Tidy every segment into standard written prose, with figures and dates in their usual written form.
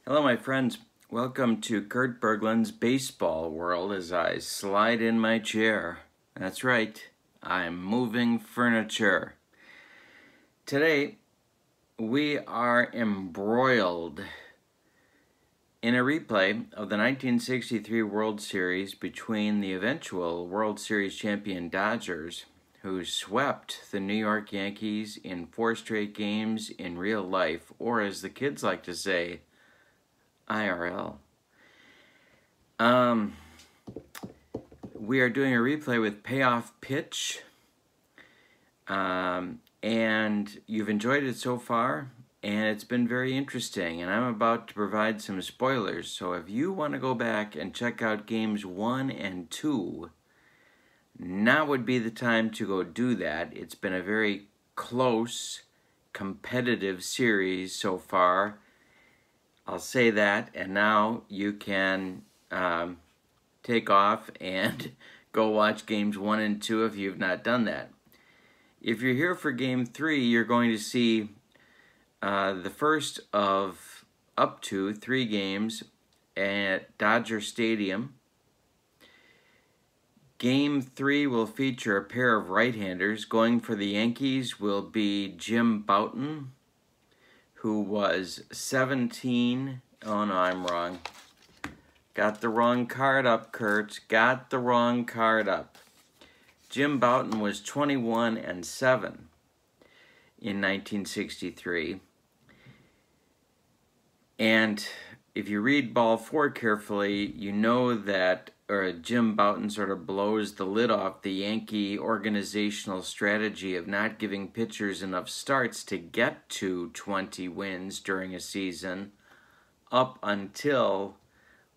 Hello, my friends. Welcome to Kurt Berglund's baseball world as I slide in my chair. That's right, I'm moving furniture. Today, we are embroiled in a replay of the 1963 World Series between the eventual World Series champion Dodgers, who swept the New York Yankees in 4 straight games in real life, or as the kids like to say, IRL. We are doing a replay with Payoff pitch, and you've enjoyed it so far, and it's been very interesting, and I'm about to provide some spoilers, so if you want to go back and check out games 1 and 2, now would be the time to go do that. It's been a very close, competitive series so far. I'll say that, and now you can take off and go watch games 1 and 2 if you've not done that. If you're here for game 3, you're going to see the first of up to 3 games at Dodger Stadium. Game 3 will feature a pair of right-handers. Going for the Yankees will be Jim Bouton, who was 17. Oh no, I'm wrong. Got the wrong card up, Kurt. Got the wrong card up. Jim Bouton was 21 and 7 in 1963. And if you read Ball 4 carefully, you know that Jim Bouton sort of blows the lid off the Yankee organizational strategy of not giving pitchers enough starts to get to 20 wins during a season up until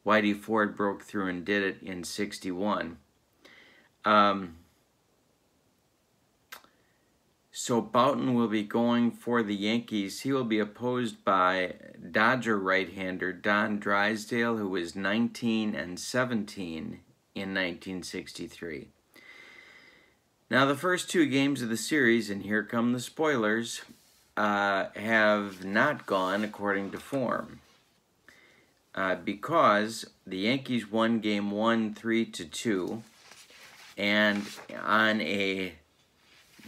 Whitey Ford broke through and did it in 61. So Bouton will be going for the Yankees. He will be opposed by Dodger right-hander Don Drysdale, who was 19 and 17 in 1963. Now the first 2 games of the series, and here come the spoilers, have not gone according to form. Because the Yankees won game 1 3-2, and on a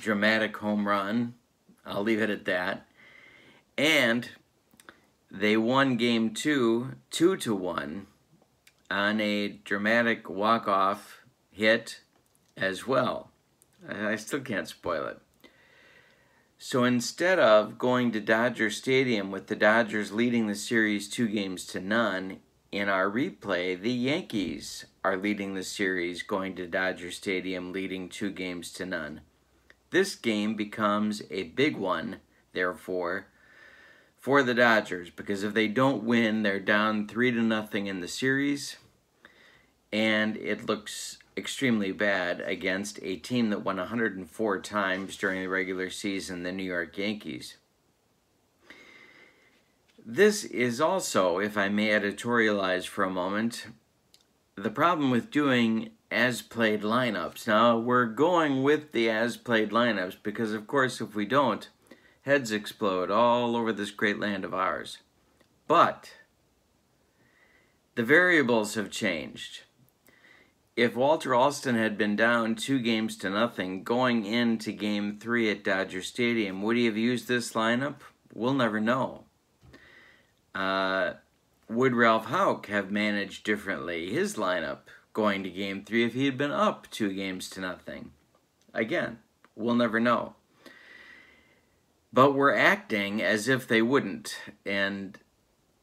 dramatic home run, I'll leave it at that, and they won game 2 2-1 on a dramatic walk-off hit as well. I still can't spoil it. So instead of going to Dodger Stadium with the Dodgers leading the series 2-0, in our replay, the Yankees are leading the series going to Dodger Stadium, leading 2-0. This game becomes a big one, therefore, for the Dodgers, because if they don't win, they're down 3-0 in the series, and it looks extremely bad against a team that won 104 times during the regular season, the New York Yankees. This is also, if I may editorialize for a moment, the problem with doing as-played lineups. Now, we're going with the as-played lineups because, of course, if we don't, heads explode all over this great land of ours. But the variables have changed. If Walter Alston had been down 2-0 going into Game 3 at Dodger Stadium, would he have used this lineup? We'll never know. Would Ralph Houck have managed differently his lineup going to Game 3 if he had been up 2-0? Again, we'll never know. But we're acting as if they wouldn't, and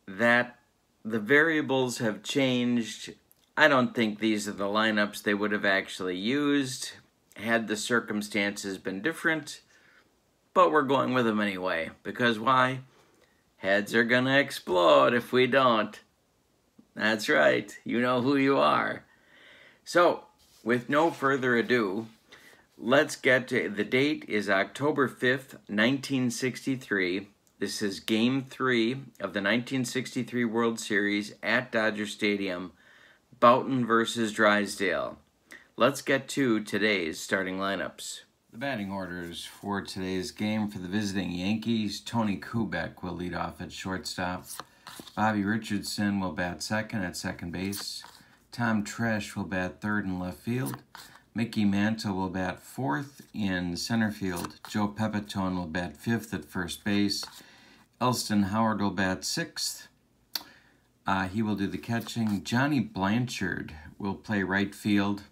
that the variables have changed. I don't think these are the lineups they would have actually used had the circumstances been different, but we're going with them anyway, because why? Heads are gonna explode if we don't. That's right, you know who you are. So, with no further ado, let's get to, the date is October 5th, 1963. This is Game 3 of the 1963 World Series at Dodger Stadium, Bouton versus Drysdale. Let's get to today's starting lineups. The batting orders for today's game for the visiting Yankees: Tony Kubek will lead off at shortstop. Bobby Richardson will bat second at second base. Tom Tresh will bat third in left field. Mickey Mantle will bat fourth in center field. Joe Pepitone will bat fifth at first base. Elston Howard will bat sixth. He will do the catching. Johnny Blanchard will play right field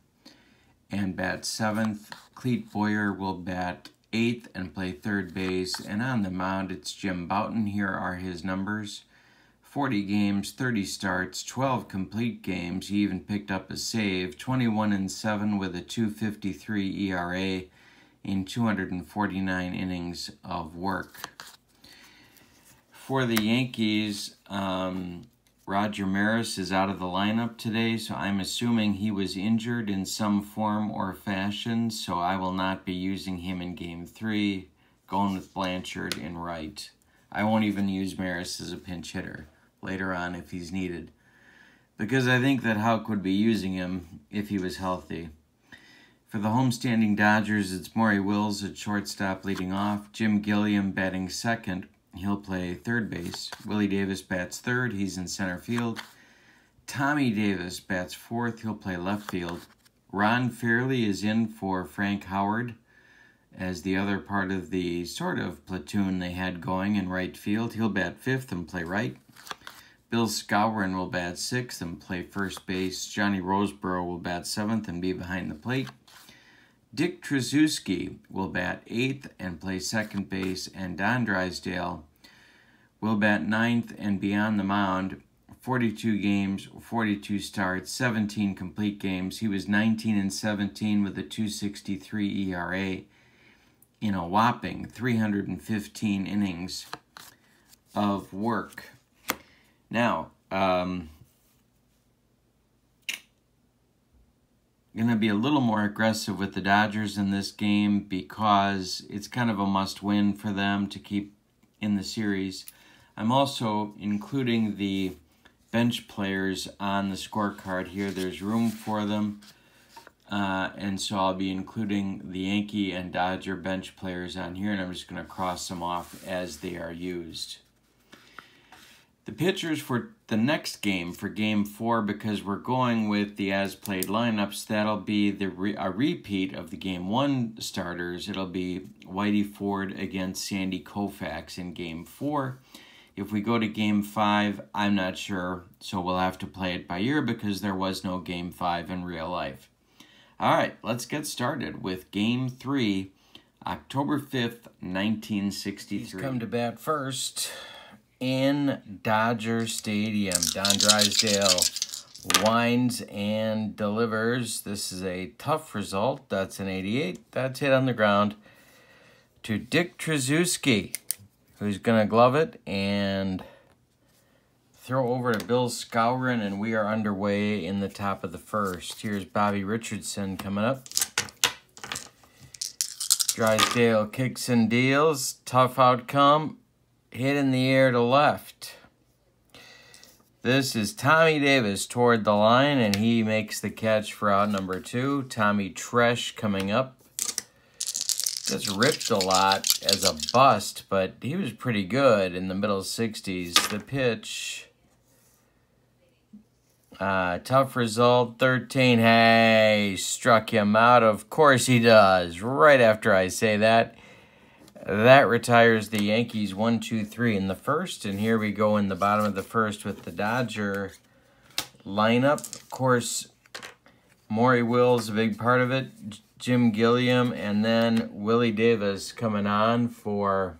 and bat seventh. Clete Boyer will bat eighth and play third base. And on the mound, it's Jim Bouton. Here are his numbers. 40 games, 30 starts, 12 complete games. He even picked up a save. 21-7 with a 2.53 ERA in 249 innings of work. For the Yankees, Roger Maris is out of the lineup today, so I'm assuming he was injured in some form or fashion, so I will not be using him in Game 3, going with Blanchard in right. I won't even use Maris as a pinch hitter later on if he's needed, because I think that Houck would be using him if he was healthy. For the homestanding Dodgers, it's Maury Wills at shortstop leading off. Jim Gilliam batting second. He'll play third base. Willie Davis bats third. He's in center field. Tommy Davis bats fourth. He'll play left field. Ron Fairley is in for Frank Howard as the other part of the sort of platoon they had going in right field. He'll bat fifth and play right. Bill Skowron will bat sixth and play first base. Johnny Roseboro will bat seventh and be behind the plate. Dick Tracewski will bat eighth and play second base. And Don Drysdale will bat ninth and be on the mound. 42 games, 42 starts, 17 complete games. He was 19-17 with a 2.63 ERA in a whopping 315 innings of work. Now, going to be a little more aggressive with the Dodgers in this game because it's kind of a must-win for them to keep in the series. I'm also including the bench players on the scorecard here. There's room for them, and so I'll be including the Yankee and Dodger bench players on here, and I'm just going to cross them off as they are used. The pitchers for the next game, for Game 4, because we're going with the as-played lineups, that'll be a repeat of the Game 1 starters. It'll be Whitey Ford against Sandy Koufax in Game 4. If we go to Game 5, I'm not sure, so we'll have to play it by ear because there was no Game 5 in real life. All right, let's get started with Game 3, October 5th, 1963. He's come to bat first in Dodger Stadium. Don Drysdale winds and delivers. This is a tough result. That's an 88. That's hit on the ground to Dick Tracewski, who's going to glove it and throw over to Bill Skowron, and we are underway in the top of the first. Here's Bobby Richardson coming up. Drysdale kicks and deals. Tough outcome. Hit in the air to left. This is Tommy Davis toward the line, and he makes the catch for out number 2. Tommy Tresh coming up. Gets ripped a lot as a bust, but he was pretty good in the middle 60s. The pitch, tough result, 13. Hey, struck him out. Of course he does. Right after I say that. That retires the Yankees 1-2-3 in the first. And here we go in the bottom of the first with the Dodger lineup. Of course, Maury Wills, a big part of it. Jim Gilliam, and then Willie Davis coming on for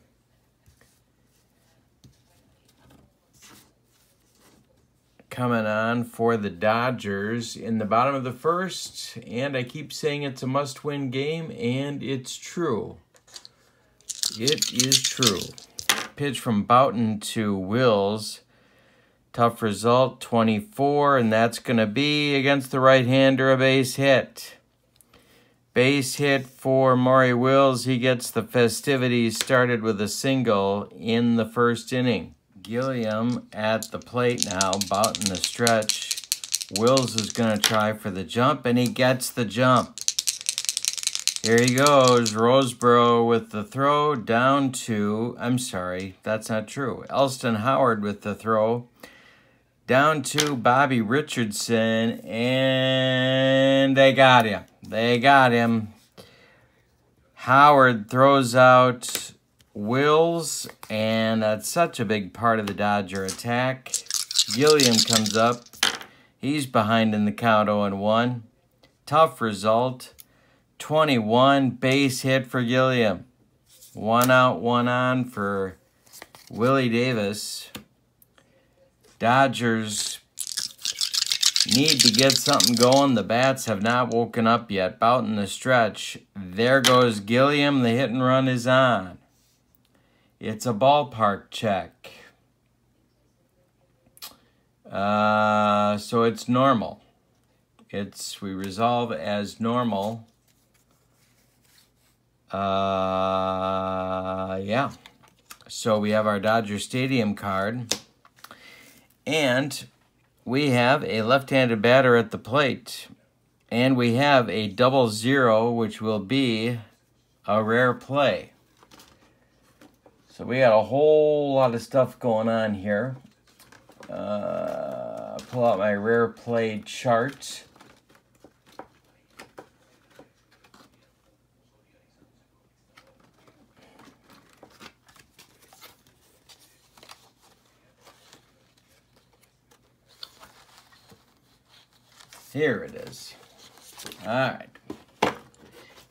the Dodgers in the bottom of the first. And I keep saying it's a must-win game, and it's true. It is true. Pitch from Bouton to Wills. Tough result, 24, and that's going to be against the right-hander, a base hit. Base hit for Maury Wills. He gets the festivities started with a single in the first inning. Gilliam at the plate now, Bouton the stretch. Wills is going to try for the jump, and he gets the jump. Here he goes, Roseboro with the throw down to, I'm sorry, that's not true. Elston Howard with the throw down to Bobby Richardson, and they got him. They got him. Howard throws out Wills, and that's such a big part of the Dodger attack. Gilliam comes up. He's behind in the count 0-1. Tough result. 21 base hit for Gilliam. 1 out, 1 on for Willie Davis. Dodgers need to get something going. The bats have not woken up yet. Bouton the stretch. There goes Gilliam. The hit and run is on. It's a ballpark check. So it's normal. We resolve as normal. Yeah. So we have our Dodger Stadium card. And we have a left-handed batter at the plate. And we have a 0-0, which will be a rare play. So we got a whole lot of stuff going on here. Pull out my rare play chart. Here it is. All right.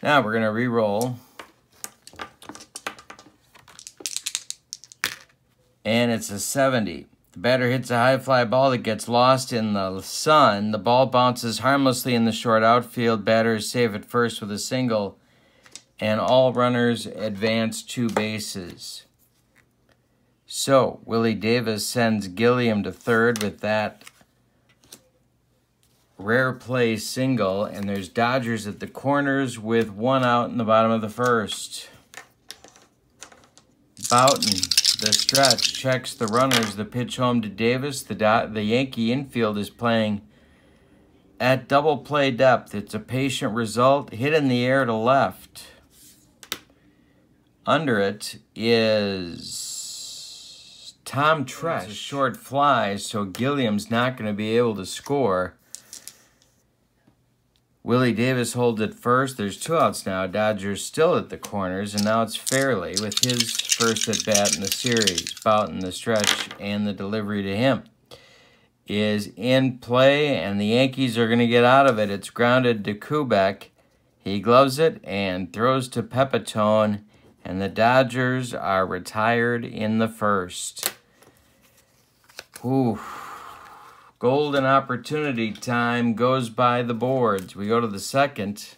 Now we're going to re-roll. And it's a 70. The batter hits a high fly ball that gets lost in the sun. The ball bounces harmlessly in the short outfield. Batter is safe at first with a single. And all runners advance 2 bases. So, Willie Davis sends Gilliam to third with that rare play single, and there's Dodgers at the corners with 1 out in the bottom of the first. Bouton, the stretch, checks the runners. The pitch home to Davis. The Yankee infield is playing at double play depth. It's a patient result. Hit in the air to left. Under it is Tom Tresh. It's a short fly, so Gilliam's not going to be able to score. Willie Davis holds it first. There's 2 outs now. Dodgers still at the corners, and now it's Fairley with his first at-bat in the series. Bouton, the stretch, and the delivery to him is in play, and the Yankees are going to get out of it. It's grounded to Kubek. He gloves it and throws to Pepitone, and the Dodgers are retired in the first. Ooh. Golden opportunity time goes by the boards. We go to the second,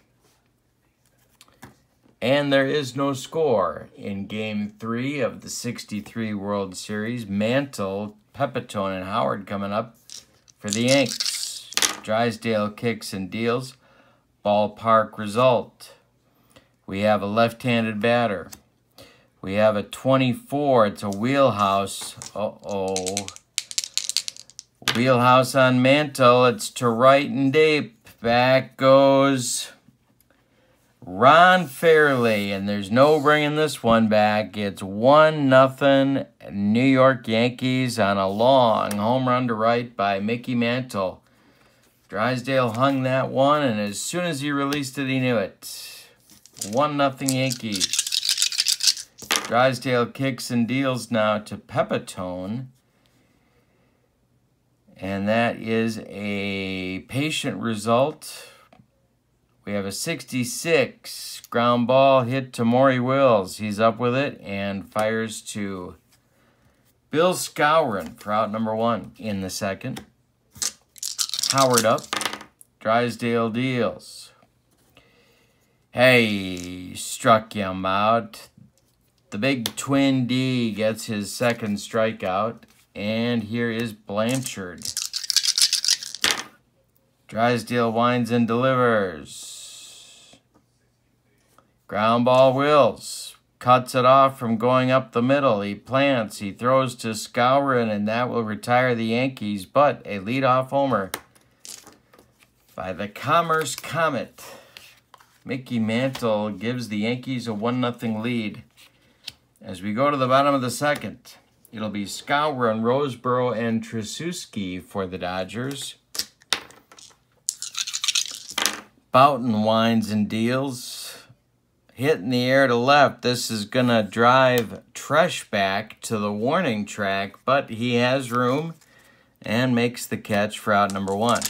and there is no score in Game 3 of the '63 World Series. Mantle, Pepitone, and Howard coming up for the Yanks. Drysdale kicks and deals. Ballpark result. We have a left-handed batter. We have a 24. It's a wheelhouse. Uh-oh. Wheelhouse on Mantle. It's to right and deep. Back goes Ron Fairley, and there's no bringing this one back. It's 1-0 New York Yankees on a long home run to right by Mickey Mantle. Drysdale hung that one, and as soon as he released it, he knew it. 1-0 Yankees. Drysdale kicks and deals now to Pepitone. And that is a patient result. We have a 66 ground ball hit to MAURY Wills. He's up with it and fires to Bill Skowron for out number 1 in the second. Howard up. Drysdale deals. Hey, struck him out. The big twin D gets his second strikeout. And here is Blanchard. Drysdale winds and delivers. Ground ball Wills. Cuts it off from going up the middle. He plants. He throws to Skowron, and that will retire the Yankees. But a leadoff homer by the Commerce Comet. Mickey Mantle gives the Yankees a 1-0 lead. As we go to the bottom of the second, it'll be Skowron, Roseboro, and Tracewski for the Dodgers. Bouton winds and deals. Hit in the air to left. This is going to drive Tresh back to the warning track, but he has room and makes the catch for out number 1.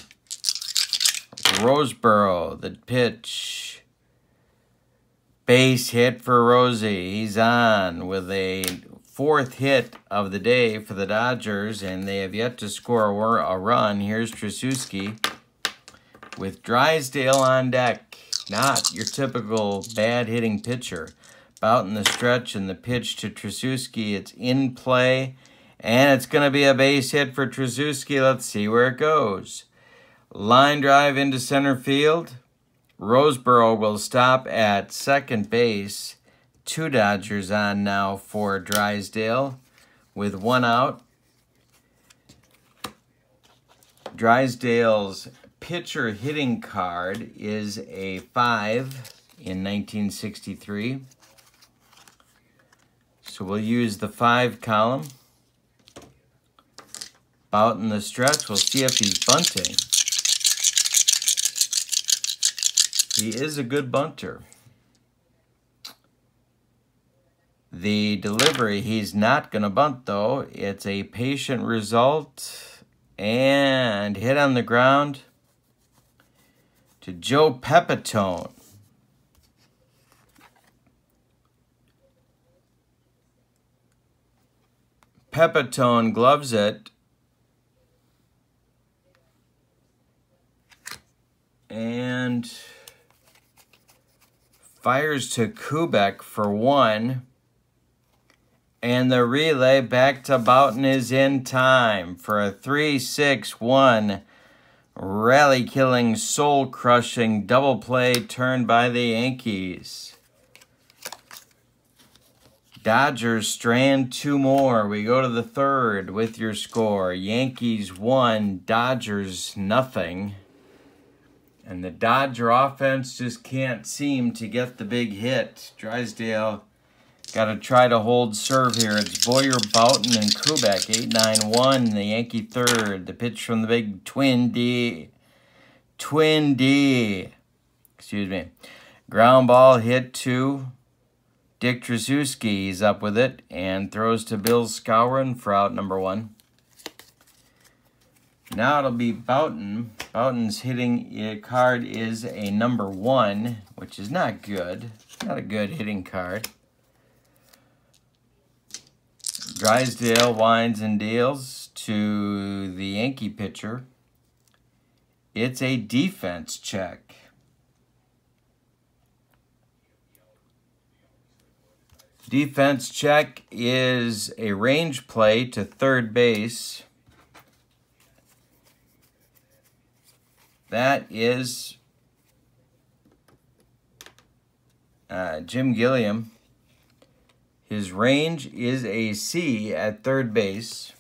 Roseboro, the pitch. Base hit for Rosie. He's on with a 4th hit of the day for the Dodgers, and they have yet to score a run. Here's Tracewski with Drysdale on deck. Not your typical bad-hitting pitcher. Bouton the stretch and the pitch to Tracewski. It's in play, and it's going to be a base hit for Tracewski. Let's see where it goes. Line drive into center field. Roseboro will stop at second base. 2 Dodgers on now for Drysdale with 1 out. Drysdale's pitcher hitting card is a 5 in 1963. So we'll use the 5 column. Bouton the stretch. We'll see if he's bunting. He is a good bunter. The delivery, he's not going to bunt, though. It's a patient result. And hit on the ground to Joe Pepitone. Pepitone gloves it. And fires to Kubek for 1. And the relay back to Bouton is in time for a 3-6-1 rally-killing, soul-crushing double play turned by the Yankees. Dodgers strand 2 more. We go to the 3rd with your score. Yankees 1, Dodgers 0. And the Dodger offense just can't seem to get the big hit. Drysdale got to try to hold serve here. It's Boyer, Bouton, and Kubek. 8-9-1, the Yankee 3rd. The pitch from the big Twin D. Excuse me. Ground ball hit to Dick Tracewski. He's up with it and throws to Bill Skowron for out number 1. Now it'll be Bouton. Bouton's hitting card is a number 1, which is not good. Not a good hitting card. Drysdale winds and deals to the Yankee pitcher. It's a defense check. Defense check is a range play to third base. That is Jim Gilliam. His range is a C at third base.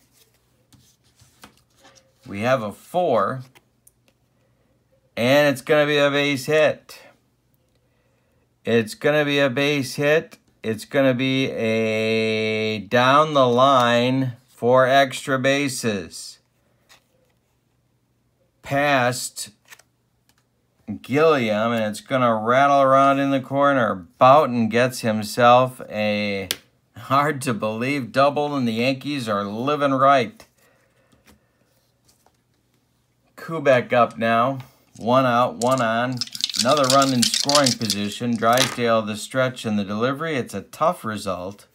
We have a 4. And it's going to be a base hit. It's going to be a base hit. It's going to be a down the line for extra bases. Past Gilliam, and it's going to rattle around in the corner. Bouton gets himself a hard-to-believe double, and the Yankees are living right. Kubek up now. 1 out, 1 on. Another run in scoring position. Drysdale the stretch and the delivery. It's a tough result.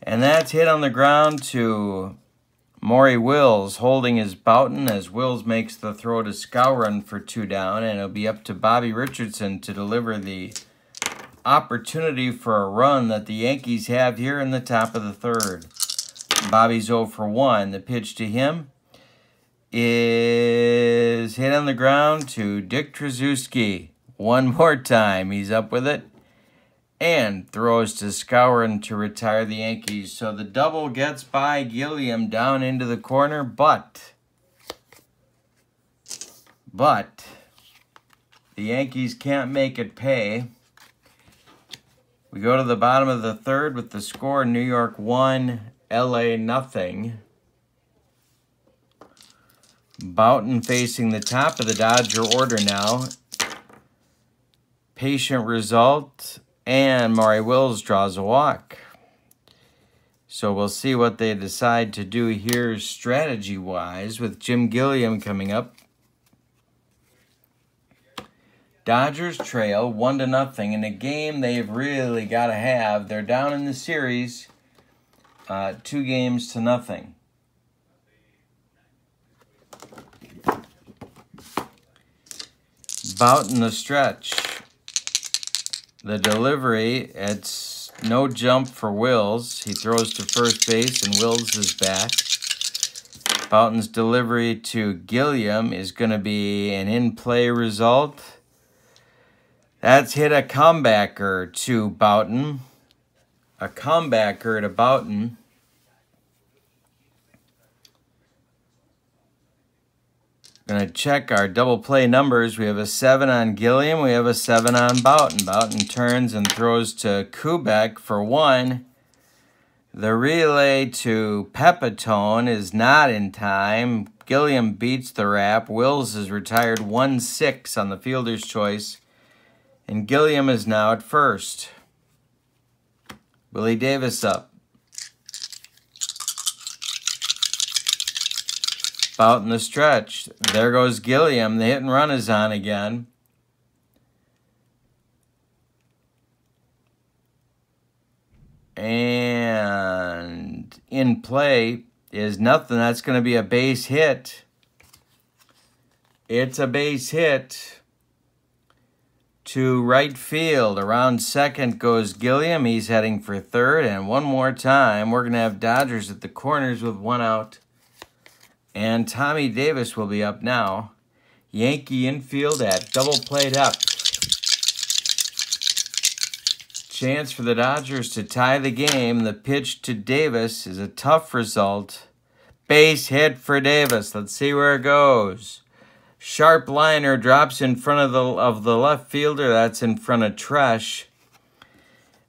And that's hit on the ground to MAURY Wills, holding his Bouton as Wills makes the throw to Skowron for 2 down, and it'll be up to Bobby Richardson to deliver the opportunity for a run that the Yankees have here in the top of the 3rd. Bobby's 0 for 1. The pitch to him is hit on the ground to Dick Tracewski. One more time. He's up with it. And throws to Skowron to retire the Yankees. So the double gets by Gilliam down into the corner, but The Yankees can't make it pay. We go to the bottom of the third with the score: New York 1, LA nothing. Bouton facing the top of the Dodger order now. Patient result, and Maury Wills draws a walk. So we'll see what they decide to do here strategy-wise with Jim Gilliam coming up. Dodgers trail 1-0 in a game they've really got to have. They're down in the series 2-0. Bouton the stretch. The delivery, it's no jump for Wills. He throws to first base and Wills is back. Bouton's delivery to Gilliam is going to be an in-play result. That's hit a comebacker to Bouton. A comebacker to Bouton. Going to check our double play numbers. We have a 7 on Gilliam. We have a 7 on Bouton. Bouton turns and throws to Kubek for 1. The relay to Pepitone is not in time. Gilliam beats the wrap. Wills is retired 1-6 on the fielder's choice. And Gilliam is now at first. Willie Davis up. Bouton the stretch. There goes Gilliam. The hit and run is on again. And in play is nothing. That's going to be a base hit. It's a base hit to right field. Around second goes Gilliam. He's heading for third. And one more time, we're going to have Dodgers at the corners with 1 out. And Tommy Davis will be up now. Yankee infield at double play depth. Chance for the Dodgers to tie the game. The pitch to Davis is a tough result. Base hit for Davis. Let's see where it goes. Sharp liner drops in front of the left fielder. That's in front of Tresh.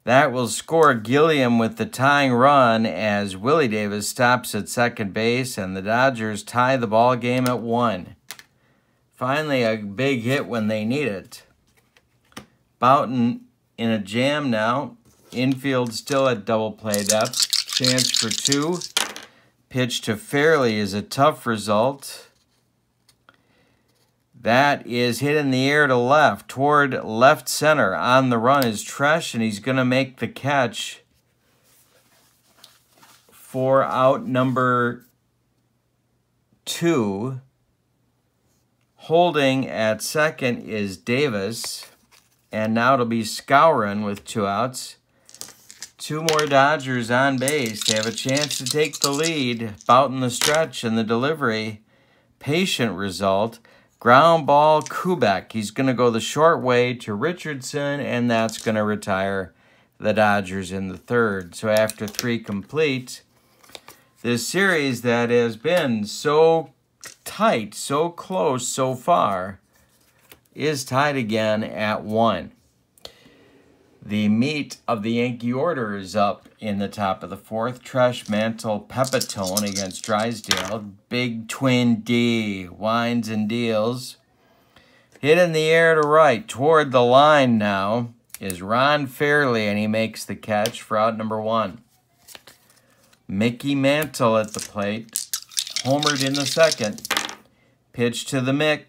That will score Gilliam with the tying run as Willie Davis stops at second base and the Dodgers tie the ball game at 1. Finally, a big hit when they need it. Bouton in a jam now. Infield still at double play depth. Chance for 2. Pitch to Fairley is a tough result. That is hit in the air to left, toward left center. On the run is Tresh, and he's going to make the catch for out number 2. Holding at second is Davis, and now it'll be Skowron with 2 outs. 2 more Dodgers on base. They have a chance to take the lead. Bouton the stretch and the delivery. Patient result. Ground ball, Kubek. He's going to go the short way to Richardson, and that's going to retire the Dodgers in the third. So after 3 complete, this series that has been so tight, so close so far, is tied again at 1. The meat of the Yankee order is up in the top of the 4th. Tresh, Mantle, Pepitone against Drysdale. Big Twin D winds and deals. Hit in the air to right. Toward the line now is Ron Fairley, and he makes the catch for out number 1. Mickey Mantle at the plate. Homered in the second. Pitch to the Mick.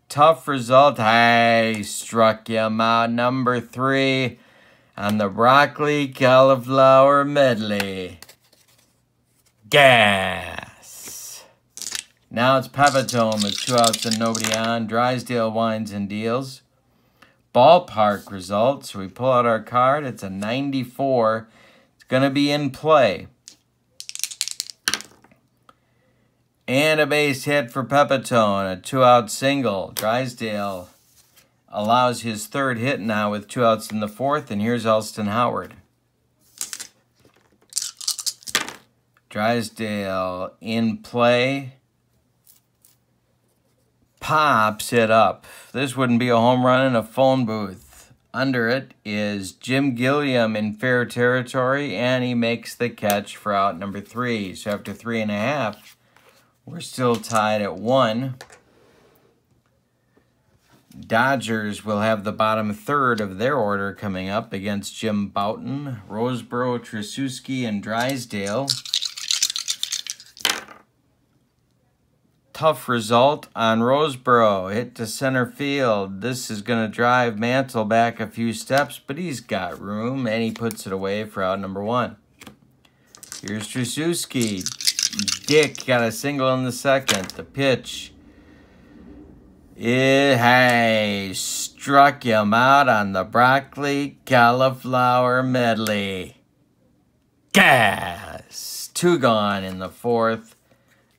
Tough result. I struck him out. Number 3 on the broccoli cauliflower medley. Gas. Now it's Pepitone with 2 outs and nobody on. Drysdale winds and deals. Ballpark result. So we pull out our card. It's a 94. It's going to be in play. And a base hit for Pepitone, a 2-out single. Drysdale allows his 3rd hit now with 2 outs in the 4th, and here's Elston Howard. Drysdale in play. pops it up. This wouldn't be a home run in a phone booth. Under it is Jim Gilliam in fair territory, and he makes the catch for out number 3. So after 3.5, we're still tied at 1. Dodgers will have the bottom third of their order coming up against Jim Bouton, Roseboro, Trasuski, and Drysdale. Tough result on Roseboro. Hit to center field. This is going to drive Mantle back a few steps, but he's got room, and he puts it away for out number 1. Here's Trasuski. Dick got a single in the second. The pitch. It struck him out on the broccoli cauliflower medley. Gas! 2 gone in the 4th.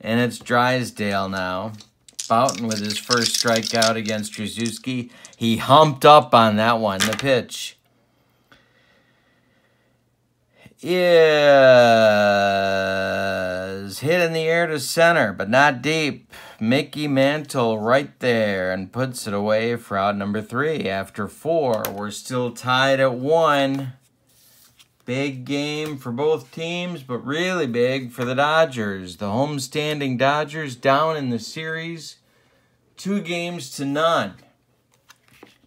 And it's Drysdale now. Bouton with his first strikeout against Trasuski. He humped up on that one. The pitch is hit in the air to center, but not deep. Mickey Mantle right there and puts it away for out number 3. After 4, we're still tied at 1. Big game for both teams, but really big for the Dodgers. The homestanding Dodgers down in the series, 2-0.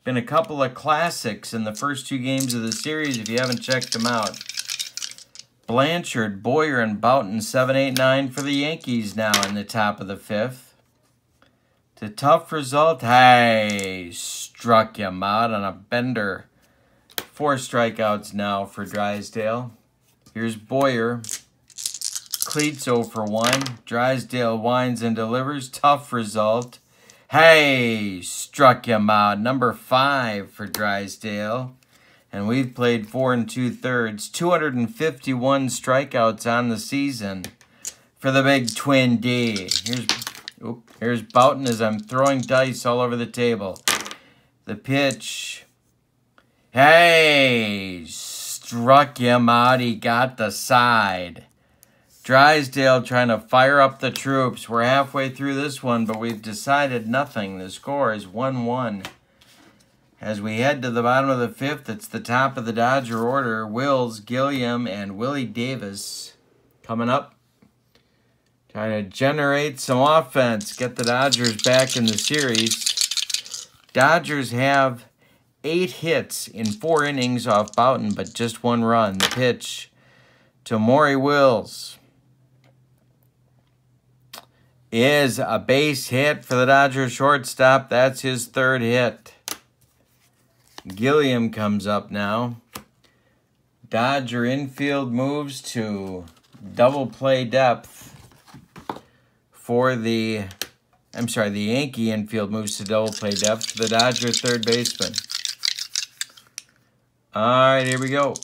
Been a couple of classics in the first 2 games of the series if you haven't checked them out. Blanchard, Boyer, and Bouton 7-8-9 for the Yankees now in the top of the 5th. The tough result, struck him out on a bender. 4 strikeouts now for Drysdale. Here's Boyer. Cleats 0 for 1. Drysdale winds and delivers. Tough result. Struck him out. Number 5 for Drysdale. And we've played 4 2/3. 251 strikeouts on the season for the big Twin D. Here's Bouton as I'm throwing dice all over the table. The pitch. Struck him out. He got the side. Drysdale trying to fire up the troops. We're halfway through this one, but we've decided nothing. The score is 1-1. As we head to the bottom of the 5th, it's the top of the Dodger order. Wills, Gilliam, and Willie Davis coming up. Trying to generate some offense. Get the Dodgers back in the series. Dodgers have 8 hits in 4 innings off Bouton, but just 1 run. The pitch to MAURY Wills is a base hit for the Dodgers shortstop. That's his 3rd hit. Gilliam comes up now. Dodger infield moves to double play depth for the Yankee infield moves to double play depth for the Dodger 3rd baseman. All right, here we go.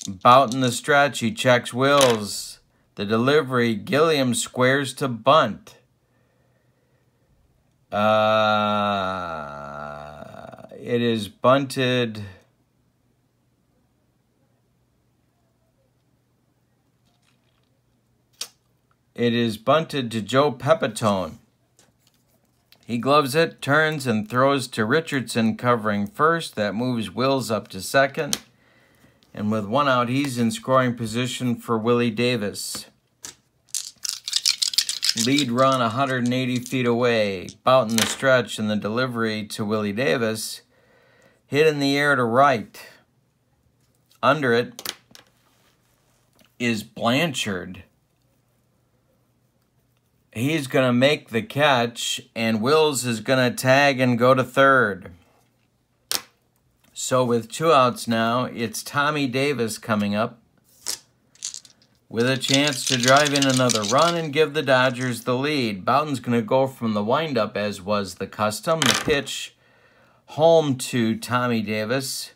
Bouton the stretch. He checks Wills. The delivery. Gilliam squares to bunt. It is bunted. It is bunted to Joe Pepitone. He gloves it, turns, and throws to Richardson covering first. That moves Wills up to second. And with 1 out, he's in scoring position for Willie Davis. Lead run 180 feet away. Bouton the stretch and the delivery to Willie Davis. Hit in the air to right. Under it is Blanchard. He's going to make the catch, and Wills is going to tag and go to 3rd. So with 2 outs now, it's Tommy Davis coming up with a chance to drive in another run and give the Dodgers the lead. Bouton's going to go from the windup, as was the custom. The pitch home to Tommy Davis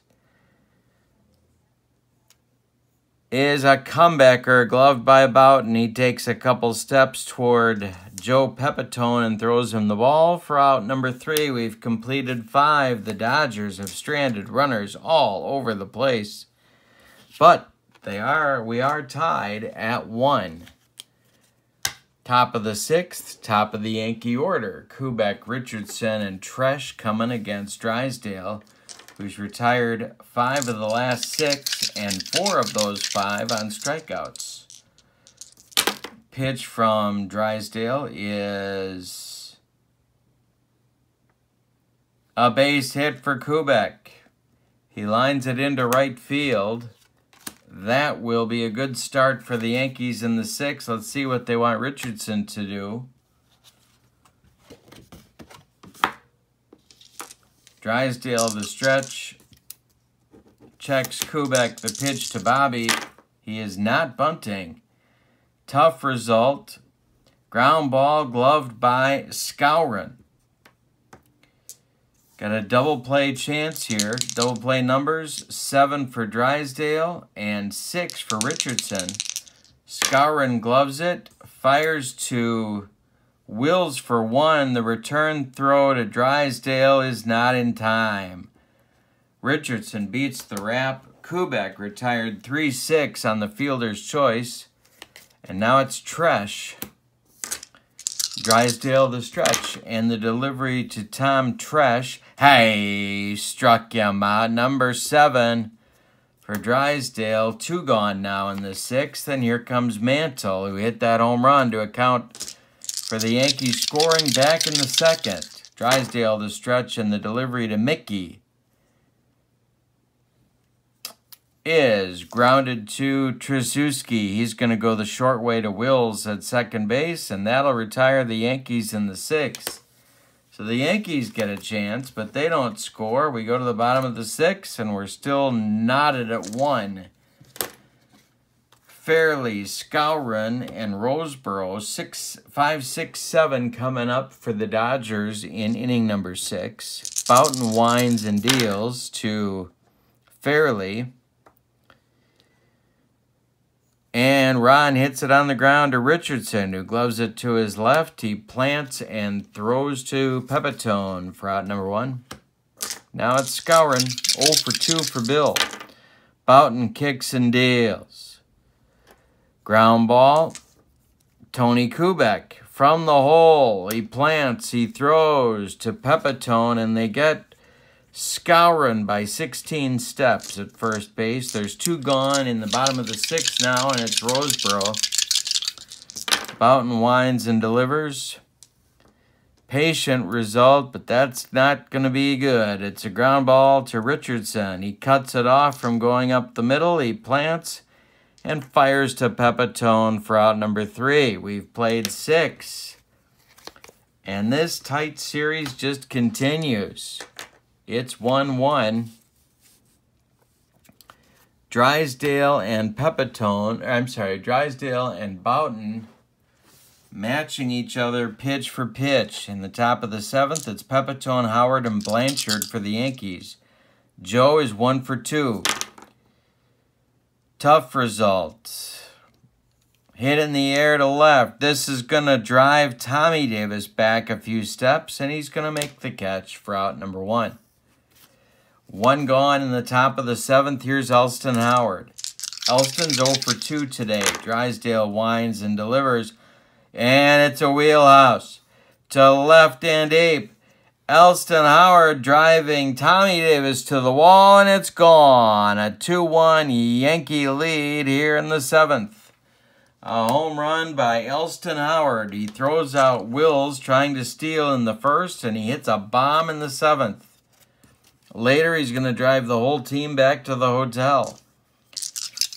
is a comebacker, gloved by Bouton. He takes a couple steps toward Joe Pepitone and throws him the ball for out number 3. We've completed 5. The Dodgers have stranded runners all over the place, but we are tied at 1. Top of the 6th, top of the Yankee order. Kubek, Richardson, and Tresh coming against Drysdale, who's retired 5 of the last 6 and 4 of those 5 on strikeouts. Pitch from Drysdale is a base hit for Kubek. He lines it into right field. That will be a good start for the Yankees in the 6th. Let's see what they want Richardson to do. Drysdale the stretch. Checks Kubek the pitch to Bobby. He is not bunting. Tough result. Ground ball gloved by Skowron. Got a double play chance here. Double play numbers, 7 for Drysdale and 6 for Richardson. Skowron gloves it, fires to Wills for 1. The return throw to Drysdale is not in time. Richardson beats the wrap. Kubek retired 3-6 on the fielder's choice. And now it's Tresh. Drysdale the stretch and the delivery to Tom Tresh. Hey, struck him out. Number 7 for Drysdale. 2 gone now in the 6th. And here comes Mantle, who hit that home run to account for the Yankees scoring back in the 2nd. Drysdale the stretch and the delivery to Mickey is grounded to Trzuski. He's going to go the short way to Wills at second base, and that'll retire the Yankees in the 6th. So the Yankees get a chance, but they don't score. We go to the bottom of the 6th, and we're still knotted at 1. Fairley, Skowron, and Roseboro, 5, 6, 7 coming up for the Dodgers in inning number 6. Bouton winds and deals to Fairley. And Ron hits it on the ground to Richardson, who gloves it to his left. He plants and throws to Pepitone for out number 1. Now it's Skowron, 0 for 2 for Bill. Bouton kicks and deals. Ground ball, Tony Kubek from the hole. He plants, he throws to Pepitone, and they get Skowron by 16 steps at first base. There's 2 gone in the bottom of the 6th now, and it's Roseboro. Bouton winds and delivers. Patient result, but that's not going to be good. It's a ground ball to Richardson. He cuts it off from going up the middle. He plants and fires to Pepitone for out number 3. We've played 6. And this tight series just continues. It's 1-1. Drysdale and Drysdale and Bouton matching each other pitch for pitch. In the top of the 7th, it's Pepitone, Howard, and Blanchard for the Yankees. Joe is 1 for 2. Tough result. Hit in the air to left. This is going to drive Tommy Davis back a few steps, and he's going to make the catch for out number 1. 1 gone in the top of the 7th. Here's Elston Howard. Elston's 0 for 2 today. Drysdale winds and delivers. And it's a wheelhouse to left and deep. Elston Howard driving Tommy Davis to the wall, and it's gone. A 2-1 Yankee lead here in the 7th. A home run by Elston Howard. He throws out Wills trying to steal in the 1st, and he hits a bomb in the 7th. Later, he's going to drive the whole team back to the hotel.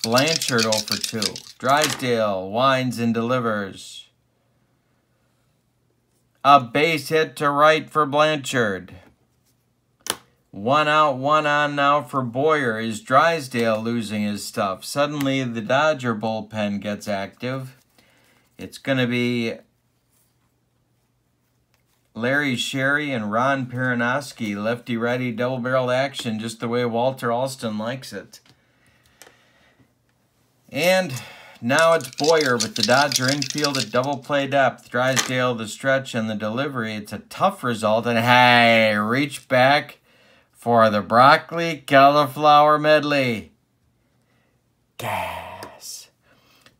Blanchard 0 for 2. Drysdale winds and delivers. A base hit to right for Blanchard. 1 out, 1 on now for Boyer. Is Drysdale losing his stuff? Suddenly, the Dodger bullpen gets active. It's going to be Larry Sherry and Ron Peronowski, lefty-righty double-barreled action, just the way Walter Alston likes it. And now it's Boyer with the Dodger infield at double play depth. Drysdale the stretch and the delivery. It's a tough result, and hey, reach back for the broccoli cauliflower medley. Gas.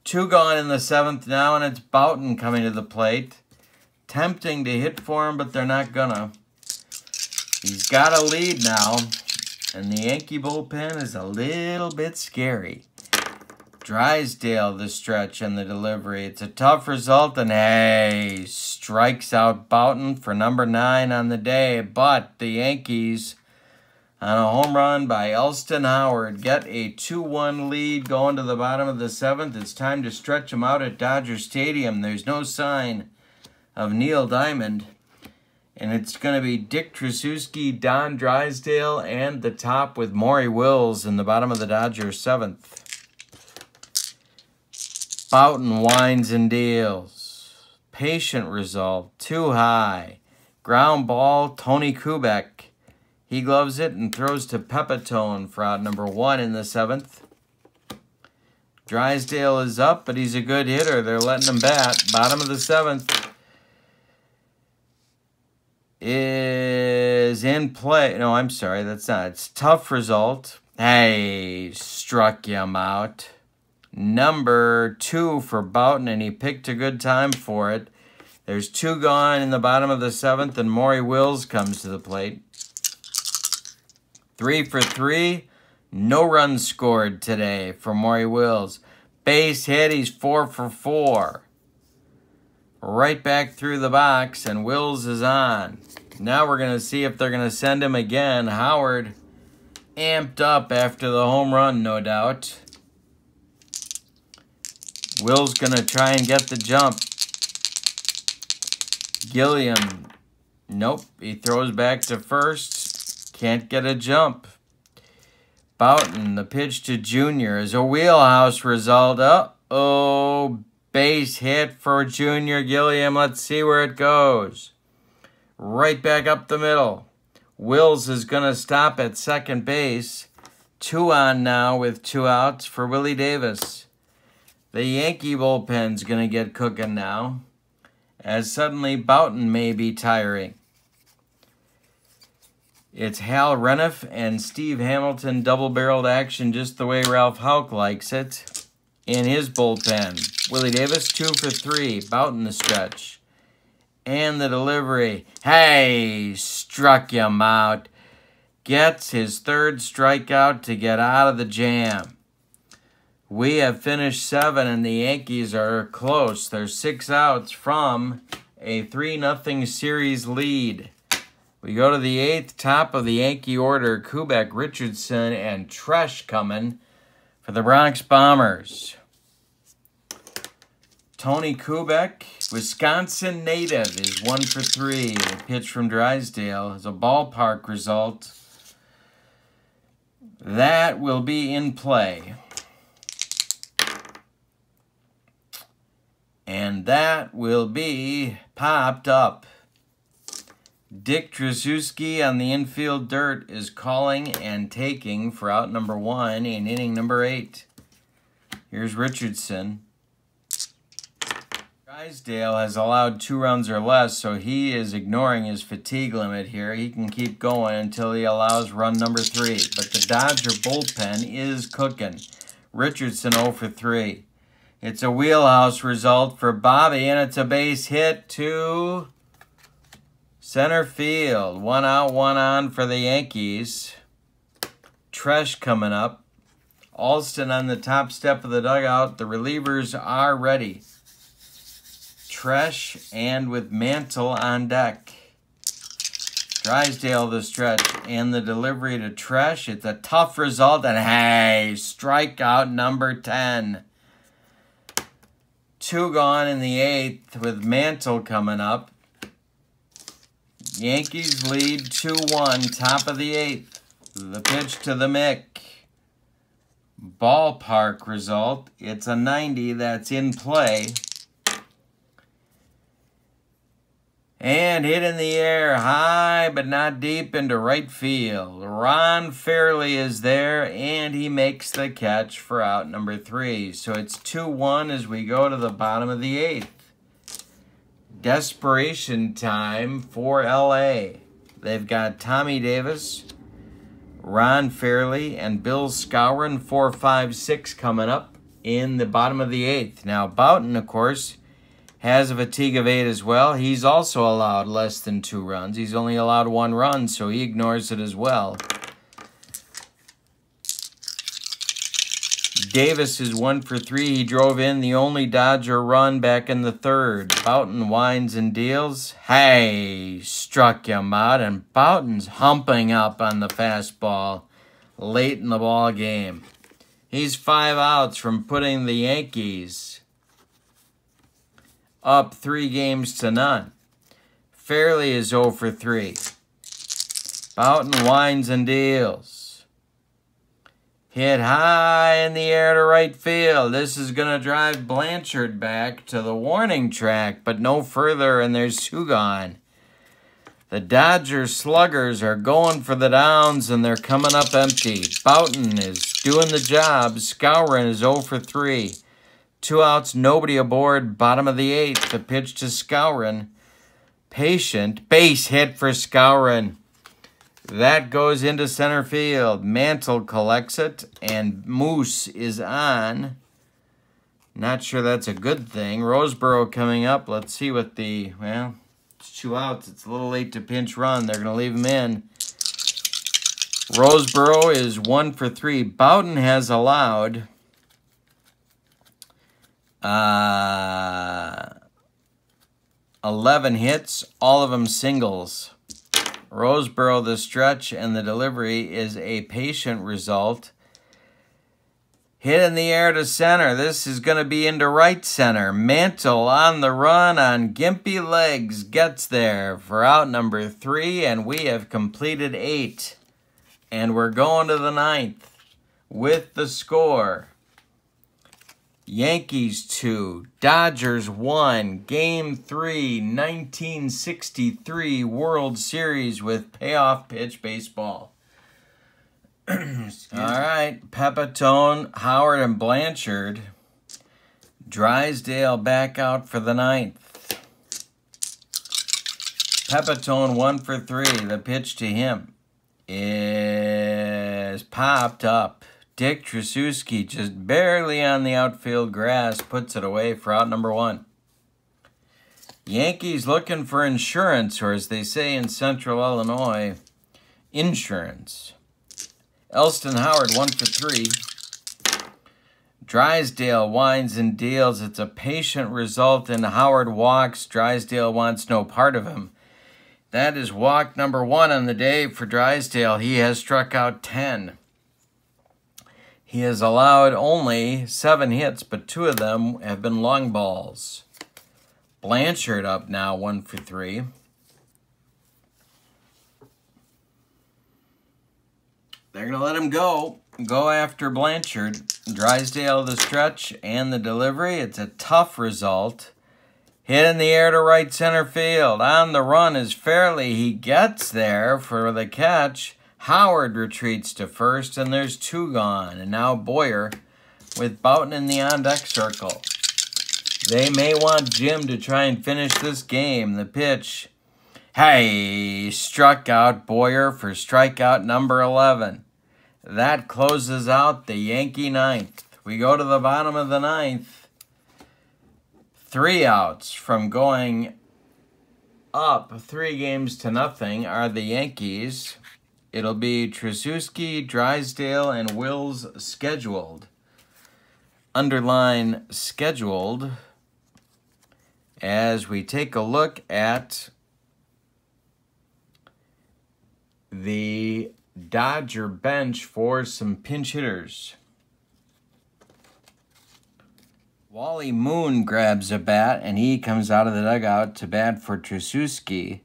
2 gone in the 7th now, and it's Bouton coming to the plate. Tempting to hit for him, but they're not gonna. He's got a lead now, and the Yankee bullpen is a little bit scary. Drysdale the stretch and the delivery. It's a tough result, and hey, strikes out Bouton for number 9 on the day. But the Yankees, on a home run by Elston Howard, get a 2-1 lead going to the bottom of the 7th. It's time to stretch them out at Dodger Stadium. There's no sign of Neil Diamond. And it's going to be Dick Tracewski, Don Drysdale, and the top with Maury Wills in the bottom of the Dodger 7th. Bouton winds and deals. Patient result. Too high. Ground ball, Tony Kubek. He gloves it and throws to Pepitone for out number 1 in the 7th. Drysdale is up, but he's a good hitter. They're letting him bat. Bottom of the 7th is in play. No, I'm sorry. That's not. It's tough result. Hey, struck him out. Number 2 for Bouton, and he picked a good time for it. There's 2 gone in the bottom of the 7th, and Maury Wills comes to the plate. 3 for 3. No runs scored today for Maury Wills. Base hit, he's 4 for 4. Right back through the box, and Wills is on. Now we're going to see if they're going to send him again. Howard amped up after the home run, no doubt. Will's going to try and get the jump. Gilliam, nope, he throws back to first. Can't get a jump. Bouton, the pitch to Junior is a wheelhouse result. Uh-oh, base hit for Junior Gilliam. Let's see where it goes. Right back up the middle. Wills is going to stop at second base. 2 on now with 2 outs for Willie Davis. The Yankee bullpen's going to get cooking now, as suddenly Bouton may be tiring. It's Hal Reniff and Steve Hamilton double-barreled action just the way Ralph Houck likes it in his bullpen. Willie Davis, 2 for 3. Bouton the stretch. And the delivery. Hey, struck him out. Gets his 3rd strikeout to get out of the jam. We have finished 7, and the Yankees are close. They're 6 outs from a 3-0 series lead. We go to the 8th, top of the Yankee order. Kubek, Richardson, and Tresh coming for the Bronx Bombers. Tony Kubek, Wisconsin native, is 1 for 3. The pitch from Drysdale is a ballpark result. That will be in play. And that will be popped up. Dick Tracewski on the infield dirt is calling and taking for out number 1 in inning number 8. Here's Richardson. Drysdale has allowed 2 runs or less, so he is ignoring his fatigue limit here. He can keep going until he allows run number 3. But the Dodger bullpen is cooking. Richardson 0 for 3. It's a wheelhouse result for Bobby, and it's a base hit to center field. 1 out, 1 on for the Yankees. Tresh coming up. Alston on the top step of the dugout. The relievers are ready. Tresh and with Mantle on deck. Drysdale the stretch and the delivery to Tresh. It's a tough result, and hey, strikeout number 10. 2 gone in the 8th with Mantle coming up. Yankees lead 2-1, top of the 8th. The pitch to the Mick. Ballpark result. It's a 90 that's in play. And hit in the air, high but not deep into right field. Ron Fairley is there, and he makes the catch for out number 3. So it's 2-1 as we go to the bottom of the 8th. Desperation time for L.A. They've got Tommy Davis, Ron Fairley, and Bill Skowron, 4, 5, 6 coming up in the bottom of the 8th. Now, Bouton, of course, has a fatigue of 8 as well. He's also allowed less than 2 runs. He's only allowed 1 run, so he ignores it as well. Davis is 1 for 3. He drove in the only Dodger run back in the 3rd. Bouton winds and deals. Hey, struck him out, and Bouton's humping up on the fastball late in the ball game. He's 5 outs from putting the Yankees up 3 games to none. Fairley is 0 for 3. Bouton winds and deals. Hit high in the air to right field. This is going to drive Blanchard back to the warning track, but no further, and there's 2 gone. The Dodgers sluggers are going for the downs, and they're coming up empty. Bouton is doing the job. Skowron is 0 for 3. 2 outs, nobody aboard. Bottom of the 8th. The pitch to Skowron. Patient. Base hit for Skowron. That goes into center field. Mantle collects it, and Moose is on. Not sure that's a good thing. Roseboro coming up. Let's see what the, well, it's 2 outs. It's a little late to pinch run. They're going to leave him in. Roseboro is 1 for 3. Bouton has allowed 11 hits, all of them singles. Roseboro, the stretch and the delivery is a patient result. Hit in the air to center. This is going to be into right center. Mantle on the run on gimpy legs. Gets there for out number 3, and we have completed 8. And we're going to the 9th with the score. Yankees 2, Dodgers 1, Game 3, 1963 World Series with payoff pitch baseball. All right, Pepitone, Howard, and Blanchard. Drysdale back out for the 9th. Pepitone 1 for 3. The pitch to him is popped up. Dick Tracewski just barely on the outfield grass puts it away for out number 1. Yankees looking for insurance, or as they say in Central Illinois, insurance. Elston Howard 1 for 3. Drysdale winds and deals. It's a patient result, and Howard walks. Drysdale wants no part of him. That is walk number 1 on the day for Drysdale. He has struck out 10. He has allowed only 7 hits, but 2 of them have been long balls. Blanchard up now 1 for 3. They're going to let him go. Go after Blanchard. Drysdale the stretch and the delivery. It's a tough result. Hit in the air to right center field. On the run is Fairley. He gets there for the catch. Howard retreats to first, and there's 2 gone. And now Boyer with Bouton in the on-deck circle. They may want Jim to try and finish this game. The pitch. Hey, struck out Boyer for strikeout number 11. That closes out the Yankee 9th. We go to the bottom of the 9th. 3 outs from going up 3 games to nothing are the Yankees. It'll be Tracewski, Drysdale, and Wills scheduled. Underline scheduled as we take a look at the Dodger bench for some pinch hitters. Wally Moon grabs a bat, and he comes out of the dugout to bat for Tracewski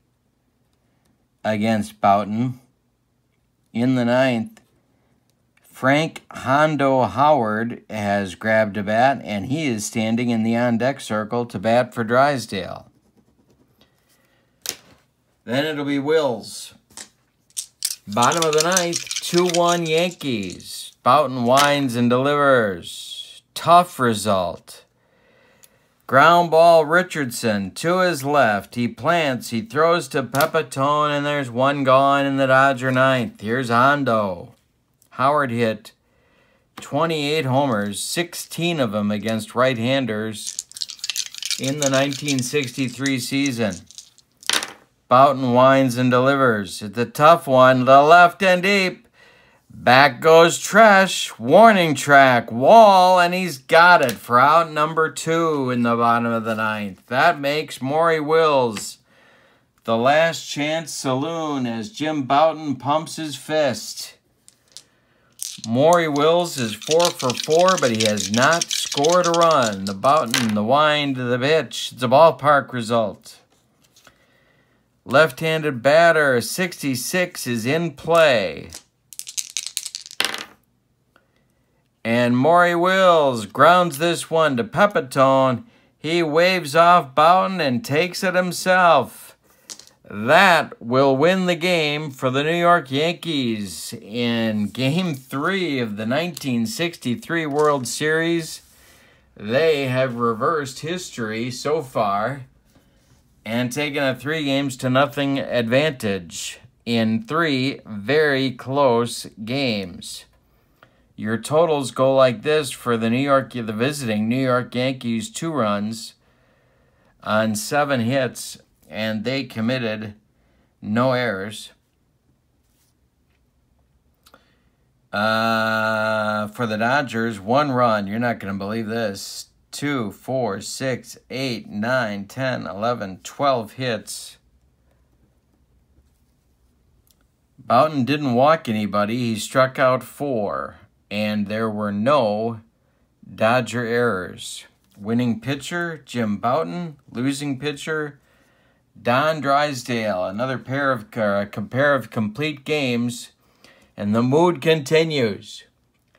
against Bouton. In the 9th, Frank Hondo Howard has grabbed a bat, and he is standing in the on-deck circle to bat for Drysdale. Then it'll be Wills. Bottom of the 9th, 2-1 Yankees. Bouton winds and delivers. Tough result. Ground ball Richardson to his left. He plants. He throws to Pepitone, and there's 1 gone in the Dodger 9th. Here's Hondo. Howard hit 28 homers, 16 of them against right-handers in the 1963 season. Bouton winds and delivers. It's a tough one, the left and deep. Back goes Tresh, warning track, wall, and he's got it for out number 2 in the bottom of the 9th. That makes Maury Wills the last chance saloon as Jim Bouton pumps his fist. Maury Wills is 4 for 4, but he has not scored a run. The Bouton, the wind, the pitch. It's a ballpark result. Left-handed batter, 66, is in play. And Maury Wills grounds this one to Pepitone. He waves off Bouton and takes it himself. That will win the game for the New York Yankees in Game 3 of the 1963 World Series. They have reversed history so far and taken a 3-0 advantage in 3 very close games. Your totals go like this for the visiting New York Yankees: 2 runs on 7 hits, and they committed no errors. For the Dodgers, 1 run. You're not going to believe this. 2, 4, 6, 8, 9, 10, 11, 12 hits. Bouton didn't walk anybody. He struck out 4. And there were no Dodger errors. Winning pitcher, Jim Bouton. Losing pitcher, Don Drysdale. Another pair of complete games. And the mood continues.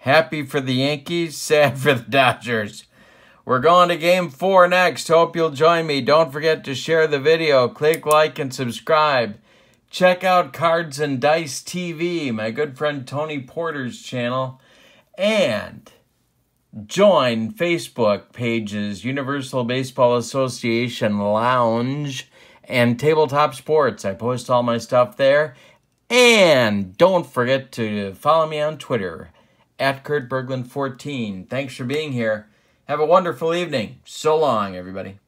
Happy for the Yankees, sad for the Dodgers. We're going to Game 4 next. Hope you'll join me. Don't forget to share the video. Click like and subscribe. Check out Cards and Dice TV, my good friend Tony Porter's channel. And join Facebook pages Universal Baseball Association Lounge and Tabletop Sports. I post all my stuff there. And don't forget to follow me on Twitter @KurtBerglund14. Thanks for being here. Have a wonderful evening. So long, everybody.